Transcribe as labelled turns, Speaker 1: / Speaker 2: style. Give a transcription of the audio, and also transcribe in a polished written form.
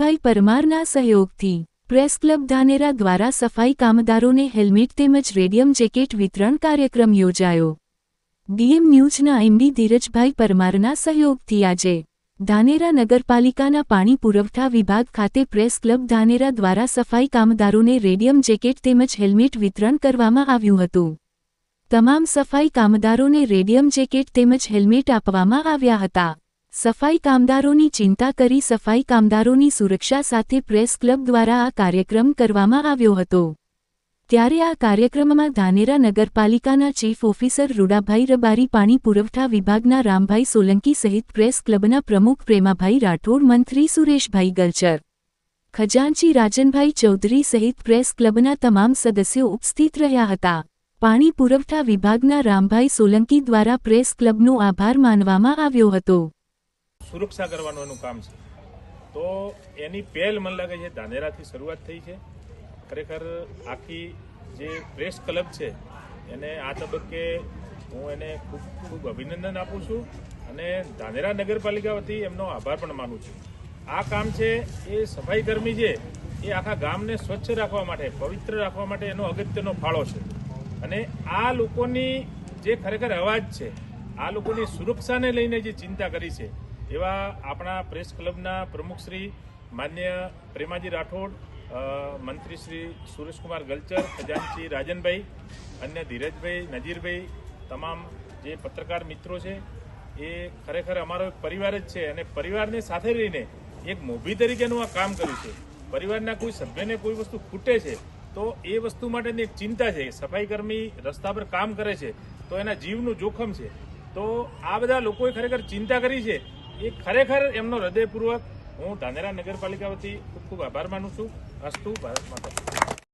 Speaker 1: ધીરજભાઈ પરમારના સહયોગથી press club Dhanera દ્વારા સફાઈ કામદારોને હેલ્મેટ તેમજ રેડિયમ જેકેટ વિતરણ કાર્યક્રમ યોજાયો। ડીએમ ન્યૂઝના એમડી ધીરજભાઈ પરમારના સહયોગથી આજે ધાનેરા નગરપાલિકાના પાણી પુરવઠા વિભાગ ખાતે પ્રેસ ક્લબ ધાનેરા દ્વારા સફાઈ કામદારોને રેડિયમ જેકેટ તેમજ હેલ્મેટ વિતરણ કરવામાં આવ્યું હતું। તમામ સફાઈ કામદારોને રેડિયમ જેકેટ તેમજ હેલ્મેટ આપવામાં આવ્યા હતા। સફાઈ કામદારોની ચિંતા કરી સફાઈ કામદારોની સુરક્ષા સાથે પ્રેસ ક્લબ દ્વારા આ કાર્યક્રમ કરવામાં આવ્યો હતો। ત્યારે આ કાર્યક્રમમાં ધાનેરા નગરપાલિકાના ચીફ ઓફિસર રૂડાભાઈ રબારી, પાણી પુરવઠા વિભાગના રામભાઈ સોલંકી સહિત પ્રેસ ક્લબના પ્રમુખ પ્રેમાભાઈ રાઠોડ, મંત્રી સુરેશભાઈ ગલચર, ખજાનચી રાજનભાઈ ચૌધરી સહિત પ્રેસ ક્લબના તમામ સદસ્યો ઉપસ્થિત રહ્યા હતા। પાણી પુરવઠા વિભાગના રામભાઈ સોલંકી દ્વારા પ્રેસ ક્લબનો આભાર માનવામાં આવ્યો હતો।
Speaker 2: સુરક્ષા કરવાનું એનું કામ છે, તો એની પહેલ મને લાગે છે ધાનેરાથી શરૂઆત થઈ છે। ખરેખર આખી જે પ્રેસ ક્લબ છે એને આ તબક્કે હું એને ખૂબ ખૂબ અભિનંદન આપું છું અને ધાનેરા નગરપાલિકા વતી એમનો આભાર પણ માનું છું। આ કામ છે એ સફાઈ કર્મી છે એ આખા ગામને સ્વચ્છ રાખવા માટે, પવિત્ર રાખવા માટે એનો અગત્યનો ફાળો છે અને આ લોકોની જે ખરેખર અવાજ છે, આ લોકોની સુરક્ષાને લઈને જે ચિંતા કરી છે એવા આપણા પ્રેસ ક્લબના પ્રમુખ શ્રી માન્ય પ્રેમાજી રાઠોડ, મંત્રી શ્રી સુરેશકુમાર ગલચર, ખજાનચી રાજનભાઈ, અન્ય ધીરજભાઈ, નજીરભાઈ, તમામ જે પત્રકાર મિત્રો છે એ ખરેખર અમારો એક પરિવાર જ છે અને પરિવારને સાથે રહીને એક મોભી તરીકેનું આ કામ કર્યું છે। પરિવારના કોઈ સભ્યને કોઈ વસ્તુ ખૂટે છે તો એ વસ્તુ માટેની એક ચિંતા છે। સફાઈ કર્મી રસ્તા પર કામ કરે છે તો એના જીવનું જોખમ છે, તો આ બધા લોકોએ ખરેખર ચિંતા કરી છે એ ખરેખર એમનો હૃદયપૂર્વક હું ધાનેરા નગરપાલિકા વતી ખૂબ ખૂબ આભાર માનું છું। અસ્તુ, ભારત માતા।